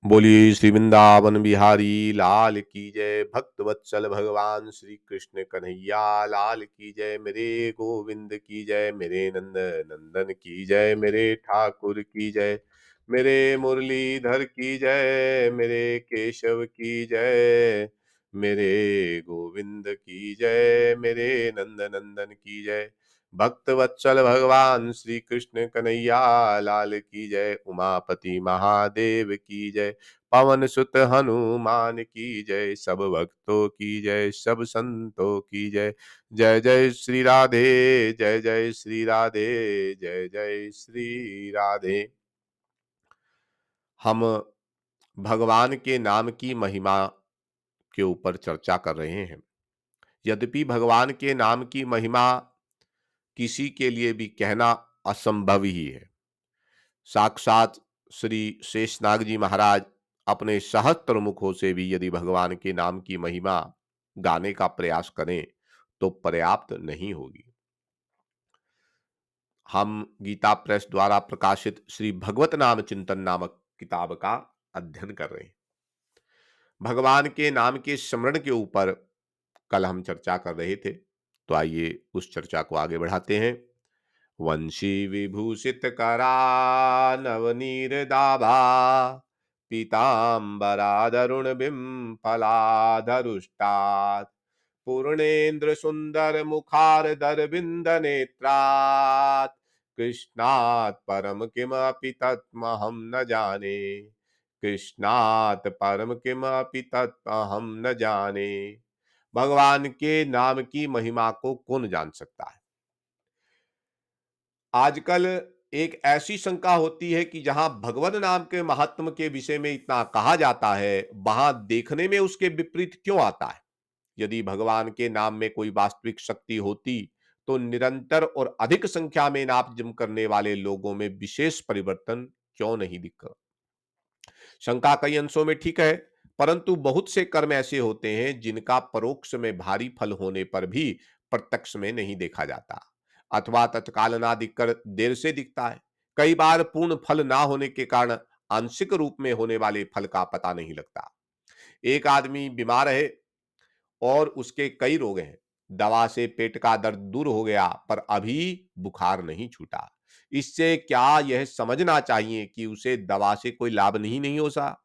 बोलिए श्री वृंदावन बिहारी लाल की जय। भक्त वत्सल भगवान श्री कृष्ण कन्हैया लाल की जय। मेरे गोविंद की जय, मेरे नंद नंदन की जय, मेरे ठाकुर की जय, मेरे मुरलीधर की जय, मेरे केशव की जय, मेरे गोविंद की जय, मेरे नंद नंदन की जय। भक्त वत्सल भगवान श्री कृष्ण कन्हैया लाल की जय। उमापति महादेव की जय। पवन सुत हनुमान की जय। सब भक्तों की जय, सब संतों की जय। जय जय श्री राधे, जय जय श्री राधे, जय जय श्री राधे। हम भगवान के नाम की महिमा के ऊपर चर्चा कर रहे हैं। यद्यपि भगवान के नाम की महिमा किसी के लिए भी कहना असंभव ही है। साक्षात श्री शेषनाग जी महाराज अपने सहस्त्र मुखों से भी यदि भगवान के नाम की महिमा गाने का प्रयास करें तो पर्याप्त नहीं होगी। हम गीता प्रेस द्वारा प्रकाशित श्री भगवत नाम चिंतन नामक किताब का अध्ययन कर रहे हैं। भगवान के नाम के स्मरण के ऊपर कल हम चर्चा कर रहे थे, तो आइए उस चर्चा को आगे बढ़ाते हैं। वंशी विभूषित करा नवनीर दाभा, पीतांबराधरुण बिंफलाधरुष्टात्, पूर्णेन्द्र सुंदर मुखारधर बिंद नेत्रात्, कृष्णात् परम किमपि तत्महं न जाने, कृष्णात् परम किमपि तत्महं न जाने। भगवान के नाम की महिमा को कौन जान सकता है। आजकल एक ऐसी शंका होती है कि जहां भगवत नाम के महात्म के विषय में इतना कहा जाता है, वहां देखने में उसके विपरीत क्यों आता है। यदि भगवान के नाम में कोई वास्तविक शक्ति होती तो निरंतर और अधिक संख्या में नाम जप करने वाले लोगों में विशेष परिवर्तन क्यों नहीं दिखा। शंका कई अंशों में ठीक है, परंतु बहुत से कर्म ऐसे होते हैं जिनका परोक्ष में भारी फल होने पर भी प्रत्यक्ष में नहीं देखा जाता, अथवा तत्काल ना दिखकर देर से दिखता है। कई बार पूर्ण फल ना होने के कारण आंशिक रूप में होने वाले फल का पता नहीं लगता। एक आदमी बीमार है और उसके कई रोग हैं। दवा से पेट का दर्द दूर हो गया पर अभी बुखार नहीं छूटा। इससे क्या यह समझना चाहिए कि उसे दवा से कोई लाभ नहीं हो सा।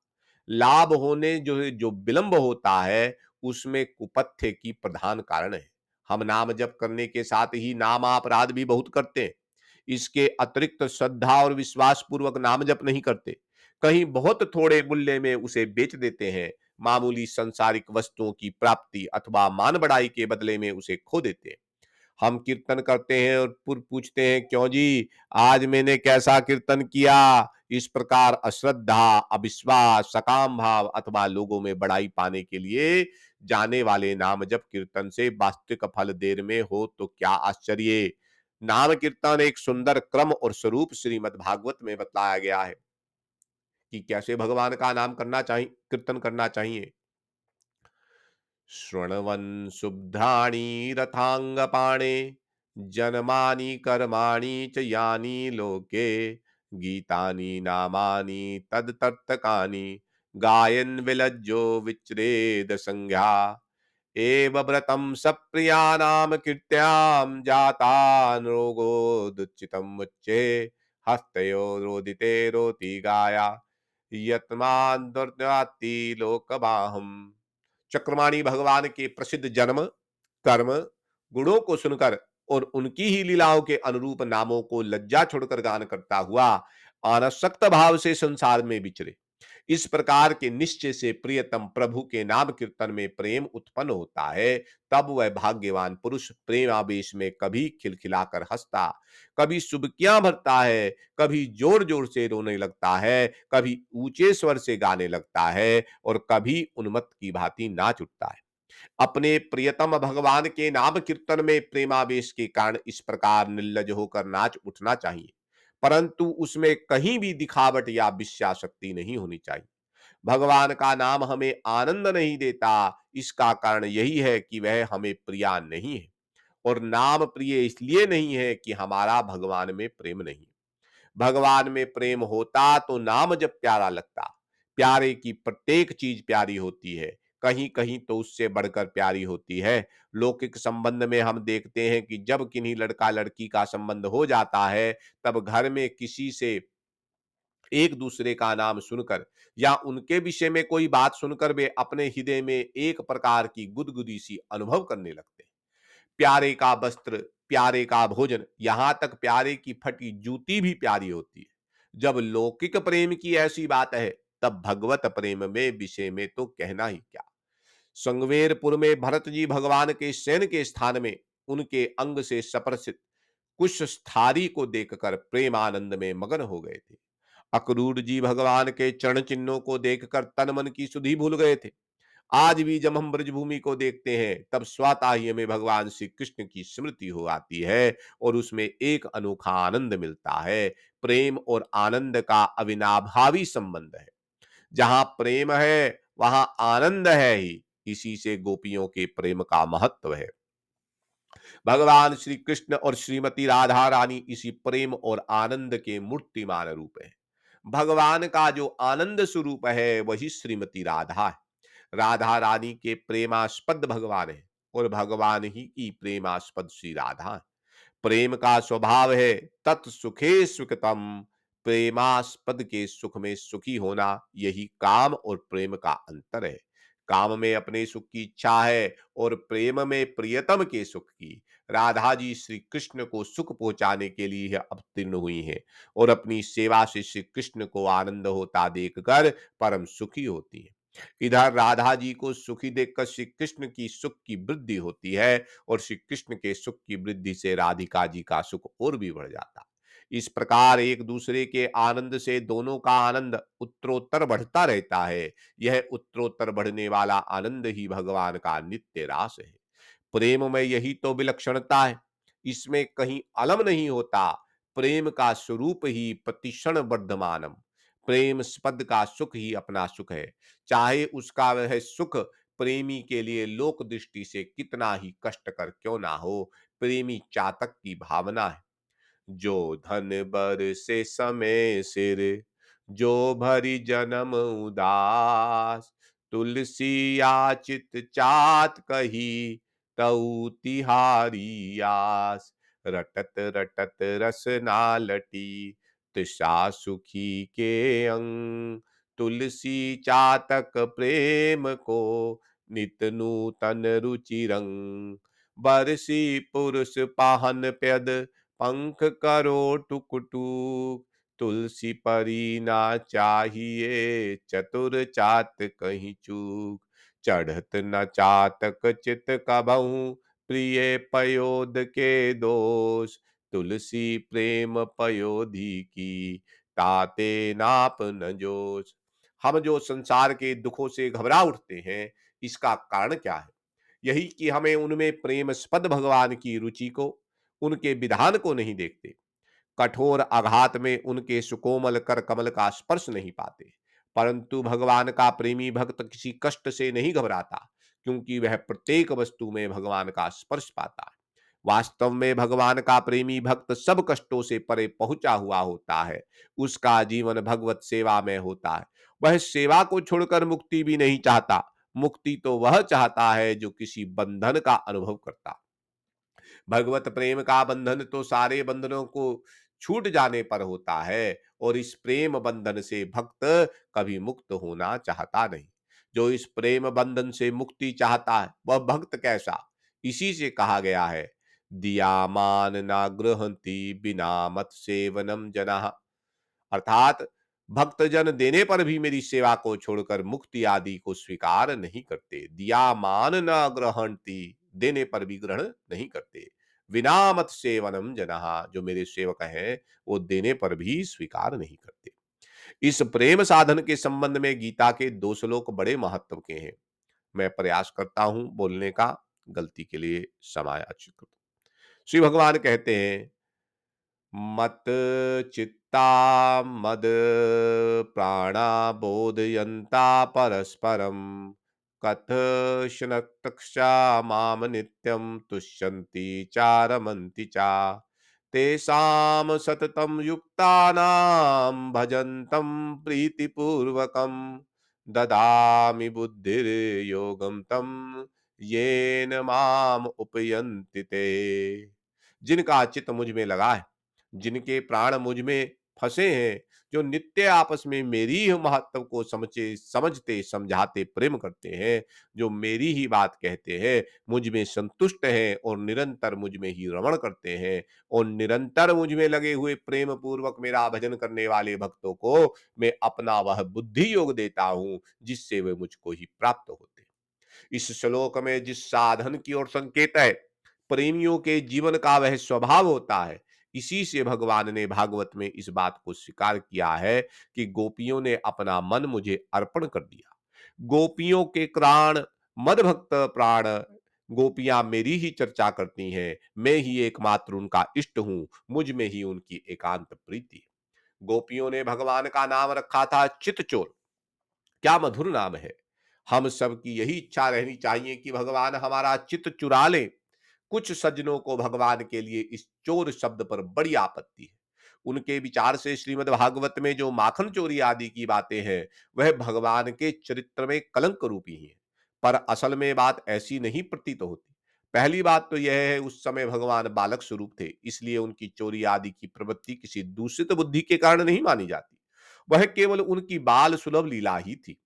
लाभ होने जो विलंब होता है उसमें कुपथ्य की प्रधान कारण है। हम नाम जप करने के साथ ही नाम अपराध भी बहुत करते हैं। इसके अतिरिक्त श्रद्धा और विश्वास पूर्वक नाम जप नहीं करते, कहीं बहुत थोड़े मूल्य में उसे बेच देते हैं। मामूली संसारिक वस्तुओं की प्राप्ति अथवा मान बढ़ाई के बदले में उसे खो देते हैं। हम कीर्तन करते हैं और पूछते हैं क्यों जी, आज मैंने कैसा कीर्तन किया। इस प्रकार अश्रद्धा, अविश्वास, सकाम भाव अथवा लोगों में बड़ाई पाने के लिए जाने वाले नाम जप कीर्तन से वास्तविक फल देर में हो तो क्या आश्चर्य। नाम कीर्तन एक सुंदर क्रम और स्वरूप श्रीमद् भागवत में बतलाया गया है कि कैसे भगवान का नाम करना चाहिए, कीर्तन करना चाहिए। शृण्वन् शुभ्राणि रथांगपाणे, जन्मानि कर्माणि च यानि लोके, गीतानि नामानि तदतर्तकानि, गायन् विलज्जो विच्रेद संज्ञा, एव व्रतं सप्रियानां कीर्त्यां जातान् रोगो दुच्चितं मुच्चे, हस्तयो रोदिते रोति गाया, यत्मान दुर्याति लोकबाहम। चक्रमाणी भगवान के प्रसिद्ध जन्म, कर्म, गुणों को सुनकर और उनकी ही लीलाओं के अनुरूप नामों को लज्जा छोड़कर गान करता हुआ अनासक्त भाव से संसार में विचरे। इस प्रकार के निश्चय से प्रियतम प्रभु के नाम कीर्तन में प्रेम उत्पन्न होता है। तब वह भाग्यवान पुरुष प्रेमावेश में कभी खिलखिलाकर हंसता, कभी सुबकियां भरता है, कभी जोर जोर से रोने लगता है, कभी ऊंचे स्वर से गाने लगता है और कभी उन्मत्त की भांति नाच उठता है। अपने प्रियतम भगवान के नाम कीर्तन में प्रेमावेश के कारण इस प्रकार निर्लज होकर नाच उठना चाहिए, परंतु उसमें कहीं भी दिखावट या विषयाशक्ति नहीं होनी चाहिए। भगवान का नाम हमें आनंद नहीं देता, इसका कारण यही है कि वह हमें प्रिया नहीं है। और नाम प्रिय इसलिए नहीं है कि हमारा भगवान में प्रेम नहीं। भगवान में प्रेम होता तो नाम जब प्यारा लगता। प्यारे की प्रत्येक चीज प्यारी होती है, कहीं कहीं तो उससे बढ़कर प्यारी होती है। लौकिक संबंध में हम देखते हैं कि जब किन्हीं लड़का लड़की का संबंध हो जाता है, तब घर में किसी से एक दूसरे का नाम सुनकर या उनके विषय में कोई बात सुनकर वे अपने हृदय में एक प्रकार की गुदगुदी सी अनुभव करने लगते हैं। प्यारे का वस्त्र, प्यारे का भोजन, यहां तक प्यारे की फटी जूती भी प्यारी होती है। जब लौकिक प्रेम की ऐसी बात है, तब भगवत प्रेम में विषय में तो कहना ही क्या। संगवेरपुर में भरत जी भगवान के शयन के स्थान में उनके अंग से स्पर्शित कुश स्थारी को देखकर प्रेमानंद में मगन हो गए थे। अक्रूर जी भगवान के चरण चिन्हों को देखकर तन मन की सुधि भूल गए थे। आज भी जब हम ब्रजभूमि को देखते हैं, तब स्वतः ही हमें भगवान श्री कृष्ण की स्मृति हो आती है और उसमें एक अनोखा आनंद मिलता है। प्रेम और आनंद का अविनाभावी संबंध है। जहां प्रेम है, वहां आनंद है ही। इसी से गोपियों के प्रेम का महत्व है। भगवान श्री कृष्ण और श्रीमती राधा रानी इसी प्रेम और आनंद के मूर्तिमान रूप है। भगवान का जो आनंद स्वरूप है, वही श्रीमती राधा है। राधा रानी के प्रेमास्पद भगवान है और भगवान ही की प्रेमास्पद श्री राधा है। प्रेम का स्वभाव है तत्सुखे सुखतम। प्रेमास्पद के सुख में सुखी होना, यही काम और प्रेम का अंतर है। काम में अपने सुख की इच्छा है और प्रेम में प्रियतम के सुख की। राधा जी श्री कृष्ण को सुख पहुंचाने के लिए यह अवतीर्ण हुई हैं और अपनी सेवा से श्री कृष्ण को आनंद होता देखकर परम सुखी होती हैं। इधर राधा जी को सुखी देखकर श्री कृष्ण की सुख की वृद्धि होती है और श्री कृष्ण के सुख की वृद्धि से राधिका जी का सुख और भी बढ़ जाता है। इस प्रकार एक दूसरे के आनंद से दोनों का आनंद उत्तरोत्तर बढ़ता रहता है। यह उत्तरोत्तर बढ़ने वाला आनंद ही भगवान का नित्य रास है। प्रेम में यही तो विलक्षणता है। इसमें कहीं अलम नहीं होता। प्रेम का स्वरूप ही प्रतिक्षण वर्धमानम। प्रेम स्पद का सुख ही अपना सुख है। चाहे उसका वह सुख प्रेमी के लिए लोक दृष्टि से कितना ही कष्टकर क्यों ना हो, प्रेमी चातक की भावना है। जो धन बर से समय सिर, जो भरी जन्म उदास, तुलसी याचित चात कही, तऊ तिहारी आस। रटत रटत रस ना लटी, तृषा सुखी के अंग। तुलसी चातक प्रेम को, नित नूतन रुचि रंग। बरसी पुरुष पाहन प्यद, पंख करो टुक टुक। तुलसी परी ना चाहिए, चतुर चात कहीं चूक। चढ़त न चातक चित कबहू, प्रिय पयोद के दोष। तुलसी प्रेम पयोधी की, ताते नाप न जोश। हम जो संसार के दुखों से घबरा उठते हैं, इसका कारण क्या है? यही कि हमें उनमें प्रेमस्पद भगवान की रुचि को, उनके विधान को नहीं देखते। कठोर आघात में उनके सुकोमल कर कमल का स्पर्श नहीं पाते। परंतु भगवान का प्रेमी भक्त किसी कष्ट से नहीं घबराता, क्योंकि वह प्रत्येक वस्तु में भगवान का स्पर्श पाता है। वास्तव में भगवान का प्रेमी भक्त सब कष्टों से परे पहुंचा हुआ होता है। उसका जीवन भगवत सेवा में होता है। वह सेवा को छोड़कर मुक्ति भी नहीं चाहता। मुक्ति तो वह चाहता है जो किसी बंधन का अनुभव करता। भगवत प्रेम का बंधन तो सारे बंधनों को छूट जाने पर होता है और इस प्रेम बंधन से भक्त कभी मुक्त होना चाहता नहीं। जो इस प्रेम बंधन से मुक्ति चाहता है, वह भक्त कैसा? इसी से कहा गया है, दिया मान ना गृहंती, बिना मत सेवनम जना। अर्थात भक्तजन देने पर भी मेरी सेवा को छोड़कर मुक्ति आदि को स्वीकार नहीं करते। दिया मान न ग्रहणती, देने पर भी ग्रहण नहीं करते। विनामत सेवनम जनहा, जो मेरे सेवक हैं, वो देने पर भी स्वीकार नहीं करते। इस प्रेम साधन के संबंध में गीता के 2 श्लोक बड़े महत्व के हैं। मैं प्रयास करता हूं बोलने का, गलती के लिए क्षमा याचित। श्री भगवान कहते हैं, मत चित्ता मद प्राणा बोधयन्ता परस्परम, कथयन्तक्षा माम नित्यं तुष्यन्ति चारमन्ति चा। तेषां सततं युक्तानां भजन्तं प्रीतिपूर्वकं, ददामि बुद्धिर्योगं तं येन माम उपयन्ति ते। जिनका चित्त मुझ में लगा है, जिनके प्राण मुझ में फंसे हैं, जो नित्य आपस में मेरी ही महत्व को समझते समझाते प्रेम करते हैं, जो मेरी ही बात कहते हैं, मुझ में संतुष्ट हैं और निरंतर मुझ में ही रमण करते हैं, और निरंतर मुझ में लगे हुए प्रेम पूर्वक मेरा भजन करने वाले भक्तों को मैं अपना वह बुद्धि योग देता हूं, जिससे वे मुझको ही प्राप्त होते हैं। इस श्लोक में जिस साधन की ओर संकेत है, प्रेमियों के जीवन का वह स्वभाव होता है, इसी से भगवान ने भागवत में इस बात को स्वीकार किया है कि गोपियों ने अपना मन मुझे अर्पण कर दिया। गोपियों के प्राण मद भक्त प्राण, गोपियां मेरी ही चर्चा करती हैं, मैं ही एकमात्र उनका इष्ट हूं, मुझ में ही उनकी एकांत प्रीति है। गोपियों ने भगवान का नाम रखा था चितचोर। क्या मधुर नाम है। हम सब की यही इच्छा रहनी चाहिए कि भगवान हमारा चित्त चुरा लें। कुछ सज्जनों को भगवान के लिए इस चोर शब्द पर बड़ी आपत्ति है। उनके विचार से श्रीमद् भागवत में जो माखन चोरी आदि की बातें हैं, वह भगवान के चरित्र में कलंक रूपी ही है। पर असल में बात ऐसी नहीं प्रतीत होती। पहली बात तो यह है, उस समय भगवान बालक स्वरूप थे, इसलिए उनकी चोरी आदि की प्रवृत्ति किसी दूषित बुद्धि के कारण नहीं मानी जाती। वह केवल उनकी बाल सुलभ लीला ही थी।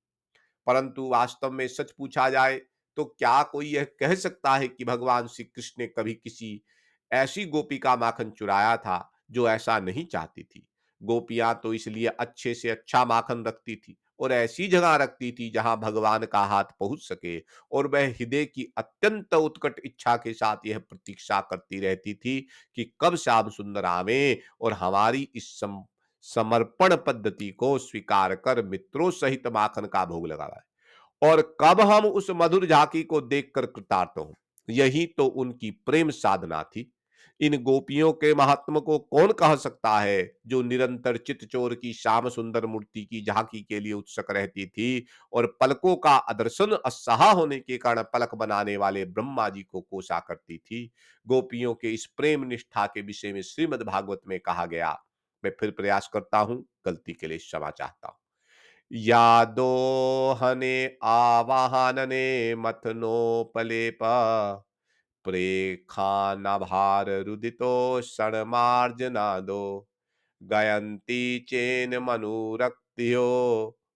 परंतु वास्तव में सच पूछा जाए तो क्या कोई यह कह सकता है कि भगवान श्री कृष्ण ने कभी किसी ऐसी गोपी का माखन चुराया था जो ऐसा नहीं चाहती थी। गोपियां तो इसलिए अच्छे से अच्छा माखन रखती थी और ऐसी जगह रखती थी जहां भगवान का हाथ पहुंच सके, और वह हृदय की अत्यंत उत्कट इच्छा के साथ यह प्रतीक्षा करती रहती थी कि कब श्याम सुंदर आवे और हमारी इस समर्पण पद्धति को स्वीकार कर मित्रों सहित माखन का भोग लगाए, और कब हम उस मधुर झांकी को देखकर कृतार्थ हों। यही तो उनकी प्रेम साधना थी। इन गोपियों के महात्म को कौन कह सकता है, जो निरंतर चित्तचोर की श्याम सुंदर मूर्ति की झांकी के लिए उत्सुक रहती थी और पलकों का अदर्शन असहा होने के कारण पलक बनाने वाले ब्रह्मा जी को कोसा करती थी। गोपियों के इस प्रेम निष्ठा के विषय में श्रीमद् भागवत में कहा गया। मैं फिर प्रयास करता हूं, गलती के लिए क्षमा चाहता हूं। यादोहने आवाहनने मथनोपलेप प्रेखानभाररुदितो षण्मार्जनादो गयन्ति चेन मनुरक्तियो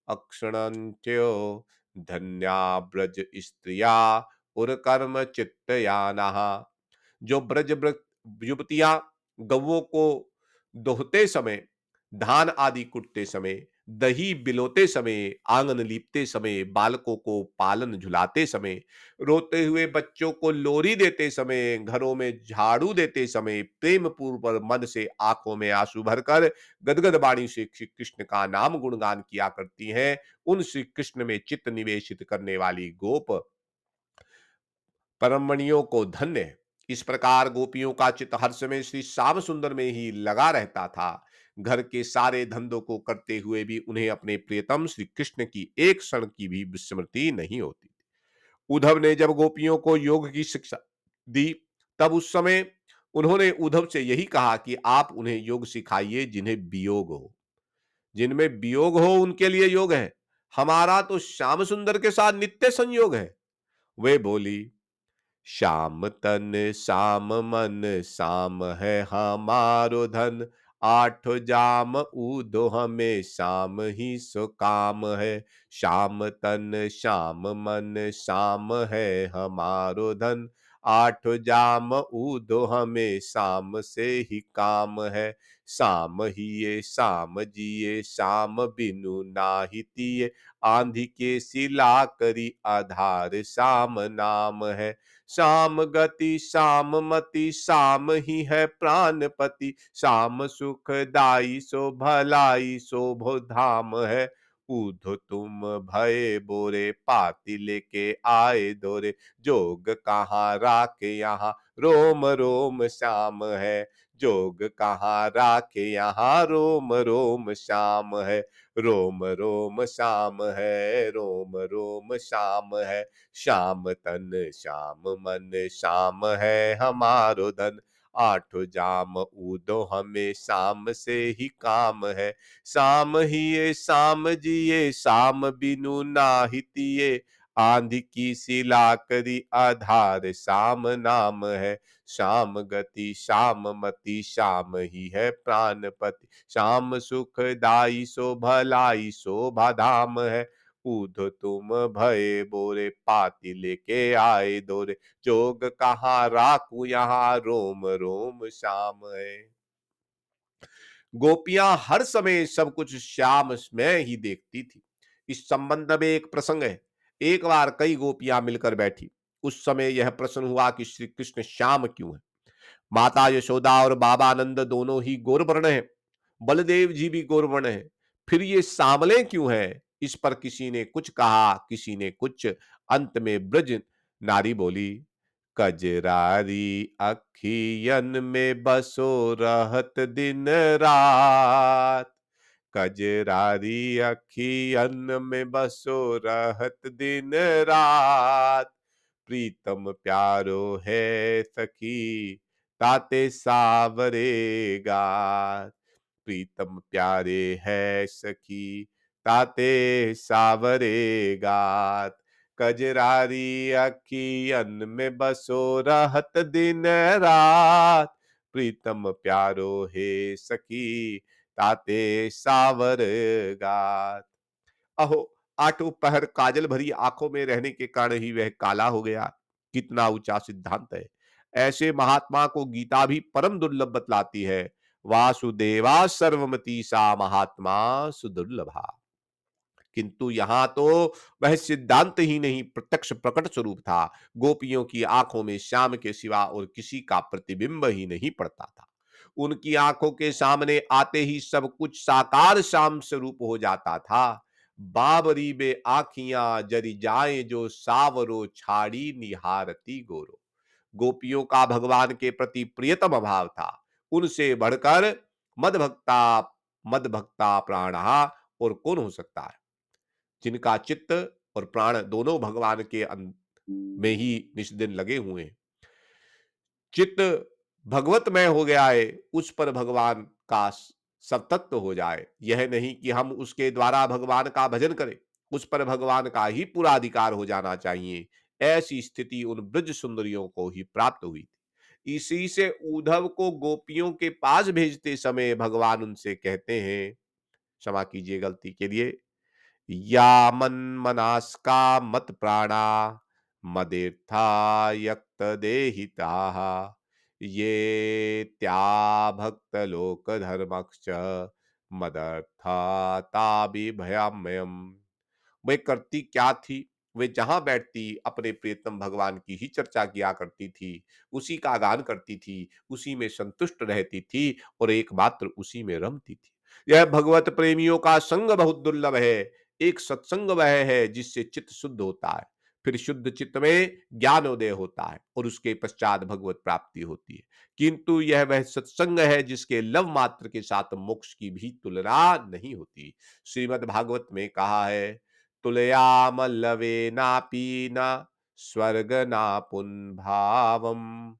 अक्षणन्त्यो धन्या ब्रज स्त्रिया उर्कर्म चित्तयानः। जो युवतियां गौओं को दोहते समय, धान आदि कुटते समय, दही बिलोते समय, आंगन लीपते समय, बालकों को पालन झुलाते समय, रोते हुए बच्चों को लोरी देते समय, घरों में झाड़ू देते समय, प्रेम पूर्व मन से आंखों में आंसू भरकर गदगद वाणी से श्री कृष्ण का नाम गुणगान किया करती हैं, उन श्री कृष्ण में चित्त निवेशित करने वाली गोप परमणियों को धन्य है। इस प्रकार गोपियों का चित्त हर समय श्री श्याम सुंदर में ही लगा रहता था। घर के सारे धंधों को करते हुए भी उन्हें अपने प्रियतम श्री कृष्ण की एक क्षण की भी विस्मृति नहीं होती थी। उद्धव ने जब गोपियों को योग की शिक्षा दी, तब उस समय उन्होंने उद्धव से यही कहा कि आप उन्हें योग सिखाइए जिन्हें वियोग हो। जिनमें वियोग हो उनके लिए योग है, हमारा तो श्याम सुंदर के साथ नित्य संयोग है। वे बोली, श्याम तन श्याम मन श्याम है हमारो धन, आठ जाम ऊधो हमें श्याम ही सो काम है। श्याम तन श्याम मन श्याम है हमारो धन, आठ जाम ऊधो हमें श्याम से ही काम है। श्याम ही ये श्याम जिए श्याम बिनु नाहि तिये, आंधी के सिला करी आधार श्याम नाम है। श्याम गति श्याम मति श्याम ही है प्राणपति, श्याम सुखदाई सो भलाई शोभो धाम है। ऊधो तुम भये बोरे पाती लेके आए दोरे, जोग कहाँ राखे यहाँ रोम रोम श्याम है। जोग कहाँ राखे यहाँ रोम रोम श्याम है। रोम रोम श्याम है, रोम रोम श्याम है। श्याम तन श्याम मन श्याम है हमारो धन, आठ जाम ऊदो हमें शाम से ही काम है, शाम ही ये शाम जिए शाम बिनु नाहितिये, आंधी की सिला करी आधार शाम नाम है, श्याम गति श्याम मति श्याम ही है प्राणपति, श्याम सुखदाई सो भलाई शोभा धाम है, ऊधो तुम भये बोरे पाती लेके आए दोरे, जोग कहाँ राखू यहाँ रोम रोम श्याम है। गोपियां हर समय सब कुछ श्याम में ही देखती थी। इस संबंध में एक प्रसंग है। एक बार कई गोपियां मिलकर बैठी। उस समय यह प्रश्न हुआ कि श्री कृष्ण श्याम क्यों है। माता यशोदा और बाबा आनंद दोनों ही गौरवर्ण हैं, बलदेव जी भी गौरवर्ण है, फिर ये सांवले क्यों है। इस पर किसी ने कुछ कहा, किसी ने कुछ। अंत में ब्रज नारी बोली, कजरारी अखियन में बसो रहत दिन रात, कजरारी अखियन में बसो रहत दिन रात, प्रीतम प्यारो है सखी ताते सावरे गात, प्रीतम प्यारे है सखी ताते सावरे गात, कजरारी अखियन में बसो रहत दिन रात, प्रीतम प्यारो है सखी ताते सावर गात। अहो, आठों पहर काजल भरी आंखों में रहने के कारण ही वह काला हो गया। कितना ऊंचा सिद्धांत है। ऐसे महात्मा को गीता भी परम दुर्लभ बतलाती है। वासुदेवा सर्वमति सा महात्मा सुदुर्लभा। किंतु यहां तो वह सिद्धांत ही नहीं, प्रत्यक्ष प्रकट स्वरूप था। गोपियों की आंखों में श्याम के सिवा और किसी का प्रतिबिंब ही नहीं पड़ता था। उनकी आंखों के सामने आते ही सब कुछ साकार श्याम स्वरूप हो जाता था। बाबरी बे आखियां जरी जाए जो सावरो छाड़ी निहारती गोरो। गोपियों का भगवान के प्रति प्रियतम भाव था। उनसे बढ़कर मदभक्ता मदभक्ता प्राणहा और कौन हो सकता है। जिनका चित्त और प्राण दोनों भगवान के में ही निष्दिन लगे हुए हैं। चित्त भगवतमय हो गया है, उस पर भगवान का सतत्व हो जाए। यह नहीं कि हम उसके द्वारा भगवान का भजन करें, उस पर भगवान का ही पूरा अधिकार हो जाना चाहिए। ऐसी स्थिति उन ब्रज सुंदरियों को ही प्राप्त हुई थी। इसी से उद्धव को गोपियों के पास भेजते समय भगवान उनसे कहते हैं, क्षमा कीजिए गलती के लिए, या मन्मनास्का मत प्राणा मदेर्था यक्त देहिताः, ये त्या भक्त लोक धर्मक्ष मदर्था ताबि भयाम्यम। वे करती क्या थी। वे जहां बैठती अपने प्रियतम भगवान की ही चर्चा किया करती थी, उसी का गान करती थी, उसी में संतुष्ट रहती थी और एकमात्र उसी में रमती थी। यह भगवत प्रेमियों का संग बहुत दुर्लभ है। एक सत्संग वह है जिससे चित्त शुद्ध होता है, फिर शुद्ध चित्त में ज्ञानोदय होता है और उसके पश्चात भगवत प्राप्ति होती है। किंतु यह वह सत्संग है जिसके लव मात्र के साथ मोक्ष की भी तुलना नहीं होती। श्रीमद् भागवत में कहा है, तुलयामलवेनापि न स्वर्गनापुन भावम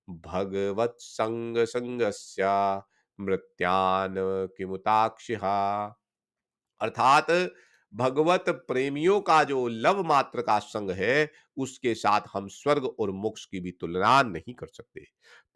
भगवत संग संगस्य मृत्यान किमुताक्षिहा। अर्थात भगवत प्रेमियों का जो लव मात्र का संग है, उसके साथ हम स्वर्ग और मोक्ष की भी तुलना नहीं कर सकते।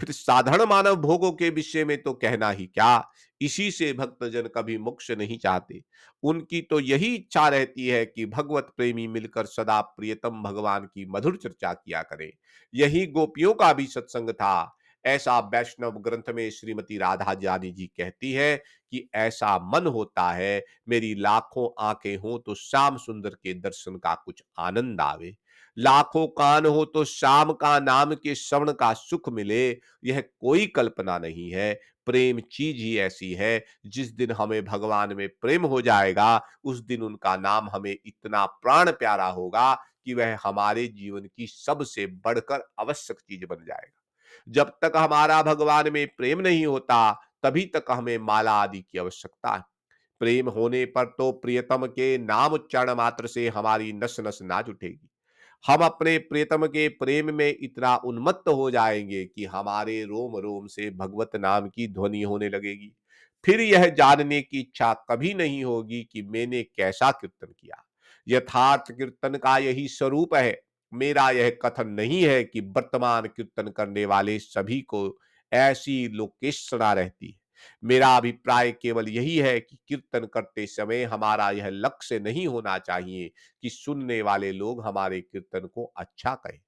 फिर साधारण मानव भोगों के विषय में तो कहना ही क्या। इसी से भक्तजन कभी मोक्ष नहीं चाहते। उनकी तो यही इच्छा रहती है कि भगवत प्रेमी मिलकर सदा प्रियतम भगवान की मधुर चर्चा किया करें। यही गोपियों का भी सत्संग था। ऐसा वैष्णव ग्रंथ में श्रीमती राधा जानी जी कहती है कि ऐसा मन होता है, मेरी लाखों आंखें हों तो श्याम सुंदर के दर्शन का कुछ आनंद आवे, लाखों कान हो तो श्याम का नाम के श्रवण का सुख मिले। यह कोई कल्पना नहीं है। प्रेम चीज ही ऐसी है, जिस दिन हमें भगवान में प्रेम हो जाएगा, उस दिन उनका नाम हमें इतना प्राण प्यारा होगा कि वह हमारे जीवन की सबसे बढ़कर आवश्यक चीज बन जाएगा। जब तक हमारा भगवान में प्रेम नहीं होता, तभी तक हमें माला आदि की आवश्यकता है। प्रेम होने पर तो प्रियतम के नाम उच्चारण मात्र से हमारी नस नस नाच उठेगी। हम अपने प्रियतम के प्रेम में इतना उन्मत्त हो जाएंगे कि हमारे रोम रोम से भगवत नाम की ध्वनि होने लगेगी। फिर यह जानने की इच्छा कभी नहीं होगी कि मैंने कैसा कीर्तन किया। यथार्थ कीर्तन का यही स्वरूप है। मेरा यह कथन नहीं है कि वर्तमान कीर्तन करने वाले सभी को ऐसी लोकेशना रहती है। मेरा अभिप्राय केवल यही है कि कीर्तन करते समय हमारा यह लक्ष्य नहीं होना चाहिए कि सुनने वाले लोग हमारे कीर्तन को अच्छा कहें,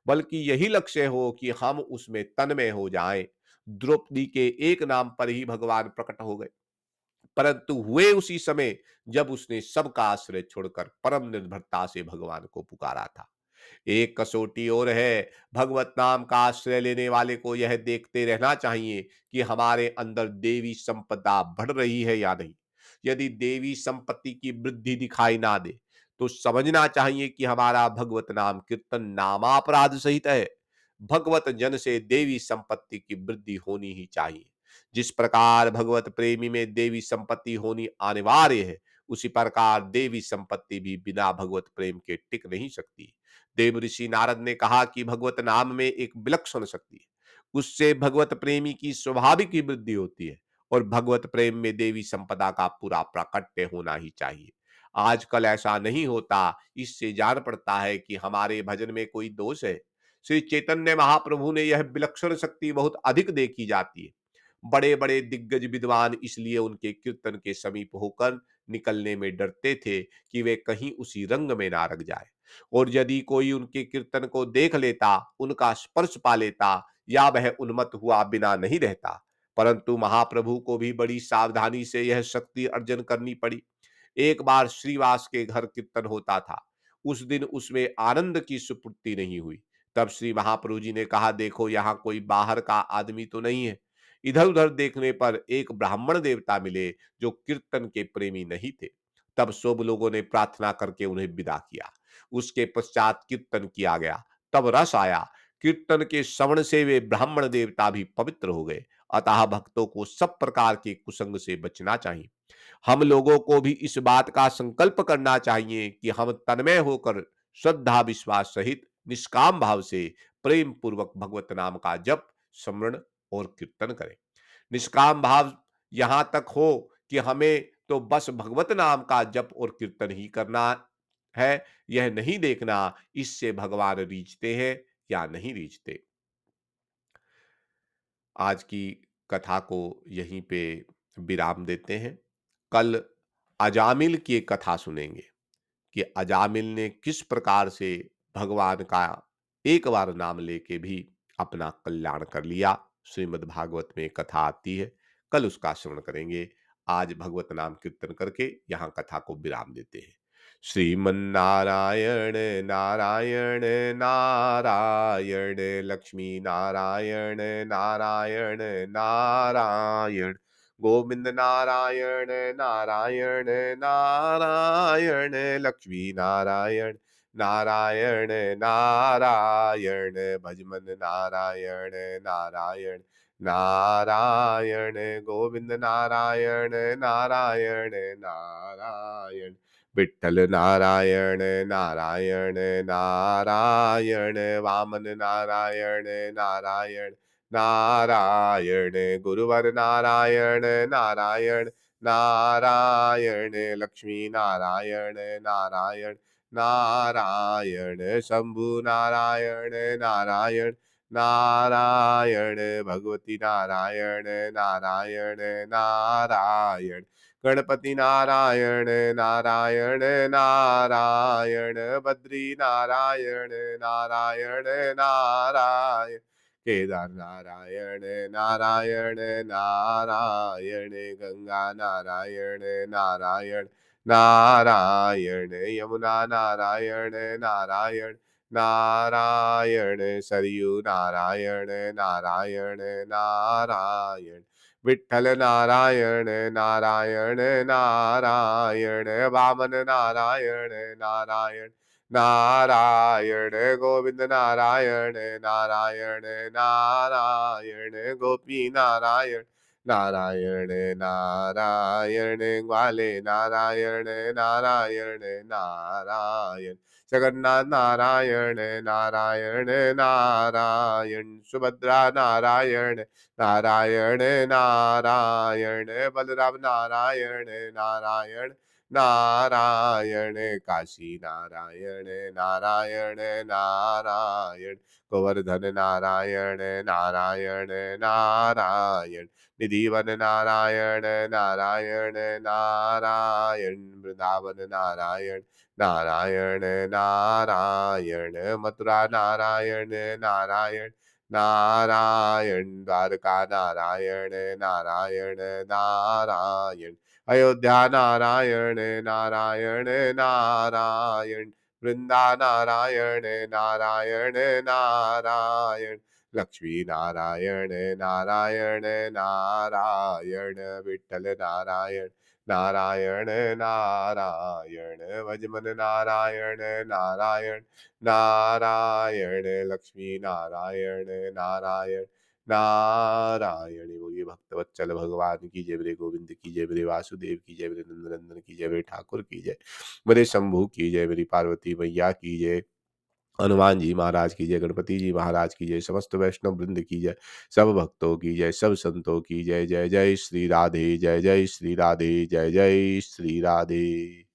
बल्कि यही लक्ष्य हो कि हम उसमें तन्मय हो जाएं। द्रौपदी के एक नाम पर ही भगवान प्रकट हो गए, परंतु हुए उसी समय जब उसने सबका आश्रय छोड़कर परम निर्भरता से भगवान को पुकारा था। एक कसौटी और है, भगवत नाम का आश्रय लेने वाले को यह देखते रहना चाहिए कि हमारे अंदर देवी संपदा बढ़ रही है या नहीं। यदि देवी संपत्ति की वृद्धि दिखाई ना दे, तो समझना चाहिए कि हमारा भगवत नाम कीर्तन नामापराध सहित है। भगवत जन से देवी संपत्ति की वृद्धि होनी ही चाहिए। जिस प्रकार भगवत प्रेमी में देवी संपत्ति होनी अनिवार्य है, उसी प्रकार देवी संपत्ति भी बिना भगवत प्रेम के टिक नहीं सकती। देव ऋषि नारद ने कहा कि भगवत नाम में एक विलक्षण शक्ति है, उससे भगवत प्रेमी की स्वाभाविक ही वृद्धि होती है, और भगवत प्रेम में देवी संपदा का पूरा प्राकट्य होना ही चाहिए। आजकल ऐसा नहीं होता। इससे जान पड़ता है कि हमारे भजन में कोई दोष है। श्री चैतन्य महाप्रभु ने यह विलक्षण शक्ति बहुत अधिक देखी जाती है। बड़े बड़े दिग्गज विद्वान इसलिए उनके कीर्तन के समीप होकर निकलने में डरते थे कि वे कहीं उसी रंग में ना रख जाए, और यदि कोई उनके कीर्तन को देख लेता, उनका स्पर्श पा लेता, या वह उन्मत्त हुआ बिना नहीं रहता। परंतु महाप्रभु को भी बड़ी सावधानी से यह शक्ति अर्जन करनी पड़ी। एक बार श्रीवास के घर कीर्तन होता था। उस दिन उसमें आनंद की सुपुर्ति नहीं हुई। तब श्री महाप्रभु जी ने कहा, देखो यहाँ कोई बाहर का आदमी तो नहीं है। इधर उधर देखने पर एक ब्राह्मण देवता मिले जो कीर्तन के प्रेमी नहीं थे। तब सब लोगों ने प्रार्थना करके उन्हें विदा किया। उसके पश्चात कीर्तन किया गया। तब रस आया। कीर्तन के श्रवण से वे ब्राह्मण देवता भी पवित्र हो गए। अतः भक्तों को सब प्रकार के कुसंग से बचना चाहिए। हम लोगों को भी इस बात का संकल्प करना चाहिए कि हम तन्मय होकर श्रद्धा विश्वास सहित निष्काम भाव से प्रेम पूर्वक भगवत नाम का जप, स्मरण और कीर्तन करें। निष्काम भाव यहां तक हो कि हमें तो बस भगवत नाम का जप और कीर्तन ही करना है, यह नहीं देखना इससे भगवान रीझते हैं या नहीं रीझते। आज की कथा को यहीं पे विराम देते हैं। कल अजामिल की एक कथा सुनेंगे कि अजामिल ने किस प्रकार से भगवान का एक बार नाम लेके भी अपना कल्याण कर लिया। श्रीमद् भागवत में एक कथा आती है, कल उसका श्रवण करेंगे। आज भगवत नाम कीर्तन करके यहाँ कथा को विराम देते हैं। श्रीमन्नारायण नारायण नारायण, लक्ष्मी नारायण नारायण नारायण, गोविंद नारायण नारायण नारायण, लक्ष्मी नारायण नारायण नारायण, भजमन नारायण नारायण नारायण, गोविंद नारायण नारायण नारायण, विठ्ठल नारायण नारायण नारायण, वामन नारायण नारायण नारायण, गुरुवर नारायण नारायण नारायण, लक्ष्मी नारायण नारायण नारायण, शंभु नारायण नारायण नारायण, भगवती नारायण नारायण नारायण, गणपति नारायण नारायण नारायण, बद्री नारायण नारायण नारायण, केदार नारायण नारायण नारायण, गंगा नारायण नारायण नारायण, यमुना नारायण नारायण नारायण, सरयू नारायण नारायण नारायण, विठ्ठल नारायण नारायण नारायण, वामन नारायण नारायण नारायण, गोविंद नारायण नारायण नारायण, गोपी नारायण नारायण नारायण ग्वाले नारायण नारायण नारायण जगन्नाथ नारायण नारायण नारायण सुभद्रा नारायण नारायण नारायण बलराम नारायण नारायण नारायण काशी नारायण नारायण नारायण गोवर्धन नारायण नारायण नारायण निधिवन नारायण नारायण नारायण वृंदावन नारायण नारायण नारायण मथुरा नारायण नारायण नारायण द्वारका नारायण नारायण नारायण अयोध्या नारायण नारायण नारायण वृंदा नारायण नारायण नारायण लक्ष्मी नारायण नारायण नारायण विठ्ठल नारायण नारायण नारायण भजमन नारायण नारायण नारायण लक्ष्मी नारायण नारायण नारायण। बोलिए भक्तवत्सल भगवान की जय, मेरे गोविंद की जय, मेरे वासुदेव की जय, मेरे नंदनंदन की जय, मेरे ठाकुर की जय, मेरे शंभू की जय, मेरी पार्वती मैया की जय, हनुमान जी महाराज की जय, गणपति जी महाराज की जय, समस्त वैष्णव वृंद की जय, सब भक्तों की जय, सब संतों की जय। जय जय श्री राधे, जय जय श्री राधे, जय जय श्री राधे।